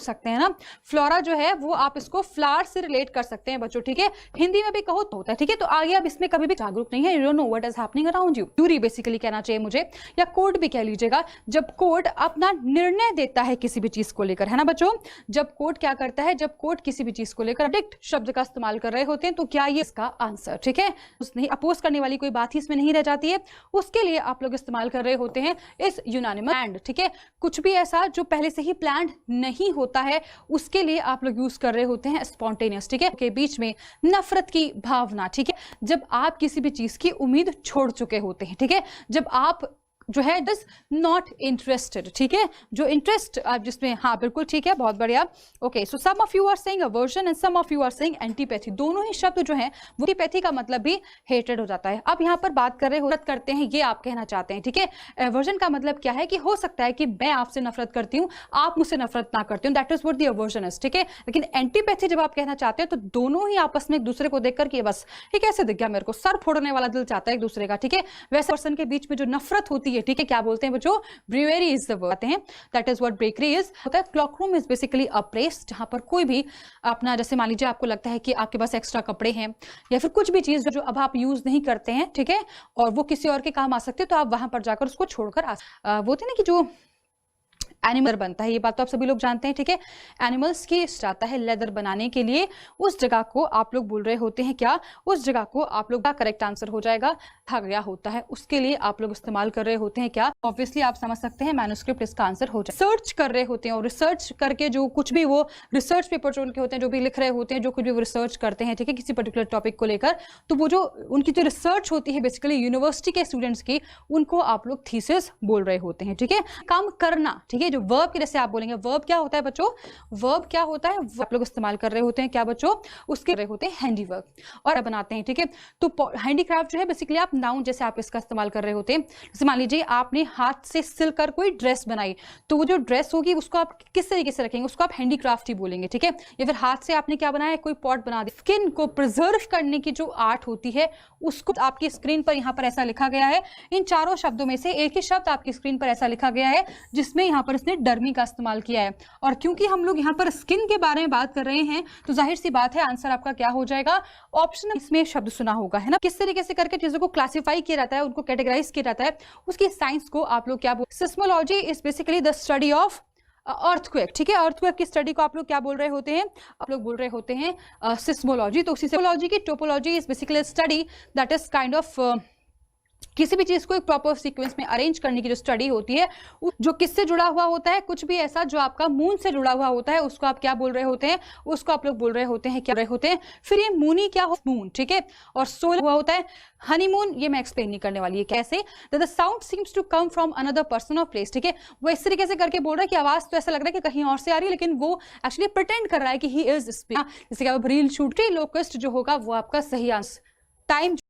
सकते हैं ना, फ्लोरा जो है वो आप इसको फ्लावर से रिलेट कर सकते हैं बच्चों, ठीक है। हिंदी में भी कहो तो होता है, ठीक है। तो आगे अब इसमें कभी भी जागरूक नहीं है, you don't know what is happening around you, ड्यूरी basically कहना चाहिए मुझे, या कोर्ट भी कह लीजिएगा। जब कोर्ट अपना निर्णय देता है किसी भी चीज को लेकर, है ना बच्चों, जब कोर्ट क्या करता है, जब कोर्ट किसी भी चीज को लेकर अडिक्ट शब्द का इस्तेमाल कर रहे होते हैं, तो क्या ये इसका आंसर, ठीक है। उसने अपोज करने वाली कोई बात ही इसमें नहीं रह जाती है, उसके लिए आप लोग इस्तेमाल कर रहे होते हैं इस यूनानिमस एंड, ठीक है। कुछ भी ऐसा जो पहले से ही प्लान्ड नहीं होता है उसके लिए आप लोग यूज कर रहे होते हैं स्पॉन्टेनियस, ठीक है। के बीच में नफरत की भावना, ठीक है, जब आप किसी भी चीज की उम्मीद छोड़ चुके होते हैं, ठीक है। जब आप जो है डज नॉट इंटरेस्टेड, ठीक है, जो इंटरेस्ट आप जिसमें, हाँ बिल्कुल ठीक है, बहुत बढ़िया। Okay, so some of you are saying aversion and some of you are saying antipathy, दोनों ही शब्द जो हैं वो एंटीपैथी का मतलब भी हेटेड हो जाता है। अब यहाँ पर बात कर रहे हो, नफरत करते हैं, ये आप कहना चाहते हैं, ठीक है। अवर्जन का मतलब क्या है कि हो सकता है कि मैं आपसे नफरत करती हूँ, आप मुझसे नफरत ना करती हूँ, that is what the aversion is, ठीक है। लेकिन एंटीपैथी जब आप कहना चाहते हैं तो दोनों ही आपस में एक दूसरे को देखकर कि बस ये कैसे दिख गया मेरे को, सर फोड़ने वाला दिल चाहता है एक दूसरे का, ठीक है। वैसे पर्सन के बीच में जो नफरत होती है, ठीक है, क्या बोलते हैं जो ब्रूअरी इज द वर्ड आते हैं, that is what bakery is होता है। Clock room is basically a place जहां पर कोई भी अपना, जैसे मान लीजिए आपको लगता है कि आपके पास एक्स्ट्रा कपड़े हैं या फिर कुछ भी चीज जो अब आप यूज नहीं करते हैं, ठीक है, और वो किसी और के काम आ सकते हैं, तो आप वहां पर जाकर उसको छोड़कर वो होते हैं ना कि जो एनिमल बनता है, ये बात तो आप सभी लोग जानते हैं, ठीक है। एनिमल्स की आता है लेदर बनाने के लिए, उस जगह को आप लोग बोल रहे होते हैं क्या, उस जगह को आप लोग का करेक्ट आंसर हो जाएगा था गया होता है, उसके लिए आप लोग इस्तेमाल कर रहे होते हैं क्या, ऑब्वियसली आप समझ सकते हैं मैन्युस्क्रिप्ट इसका आंसर हो जाए। सर्च कर रहे होते हैं और रिसर्च करके जो कुछ भी वो रिसर्च पेपर जो उनके होते हैं, जो भी लिख रहे होते हैं, जो कुछ भी वो रिसर्च करते हैं, ठीक है, किसी पर्टिकुलर टॉपिक को लेकर, तो वो जो उनकी जो रिसर्च होती है बेसिकली यूनिवर्सिटी के स्टूडेंट्स की, उनको आप लोग थीसिस बोल रहे होते हैं, ठीक है। काम करना, ठीक है, जो वर्ब के जैसे आप बोलेंगे, वर्ब क्या होता है बच्चों, वर्ब क्या होता है, आप लोग इस्तेमाल कर रहे होते हैं क्या बच्चों, उसके रहे होते हैं हैंडीवर्क और बनाते हैं, ठीक है। तो हैंडीक्राफ्ट जो है बेसिकली आप नाउन जैसे आप इसका इस्तेमाल कर रहे होते हैं। जैसे मान लीजिए आपने हाथ से सिलकर कोई ड्रेस बनाई, तो वो जो ड्रेस होगी उसको आप किस तरीके से रखेंगे, उसको आप हैंडीक्राफ्ट ही बोलेंगे, ठीक है। या फिर हाथ से आपने क्या बनाया, कोई पॉट बना दिया। स्किन को प्रिजर्व करने की जो आर्ट होती है उसको आपकी स्क्रीन पर यहाँ पर ऐसा लिखा गया है, इन चारों शब्दों में से एक ही शब्द आपकी स्क्रीन पर ऐसा लिखा गया है जिसमें यहाँ पर इसने डर्मी का इस्तेमाल किया है। और क्योंकि हम लोग यहाँ पर स्किन के बारे में बात कर रहे हैं तो जाहिर सी बात है आंसर आपका क्या हो जाएगा, ऑप्शन इसमें शब्द सुना होगा, है ना। किस तरीके से करके चीजों को क्लासिफाई किया जाता है, उनको कैटेगराइज किया जाता है, उसकी साइंस को आप लोग क्या बोल, seismology is basically the study of earthquake, ठीक है। अर्थक्वेक की स्टडी को आप लोग क्या बोल रहे होते हैं, आप लोग बोल रहे होते हैं सिस्मोलॉजी। तो उसी सिस्मोलॉजी की topology is basically study that is kind of किसी भी चीज को एक प्रॉपर सीक्वेंस में अरेंज करने की जो स्टडी होती है, जो किससे जुड़ा हुआ होता है, कुछ भी ऐसा जो आपका मून से जुड़ा हुआ होता है उसको आप क्या बोल रहे होते हैं, उसको आप लोग बोल रहे होते हैं क्या रहे होते हैं। फिर ये मूनी क्या हो, मून, ठीक है, और सोलर हुआ होता है हनीमून, ये मैं एक्सप्लेन नहीं करने वाली है कैसे। The sound seems to come from another person or place, ठीक है, वो इस तरीके से करके बोल रहा है कि आवाज तो ऐसा लग रहा है कि कहीं और से आ रही है, लेकिन वो एक्चुअली प्रिटेंड कर रहा है कि ही इज स्पीकिंग। जैसे कि आप रील शूट, लोकेस्ट जो होगा वो आपका सही आंसर। टाइम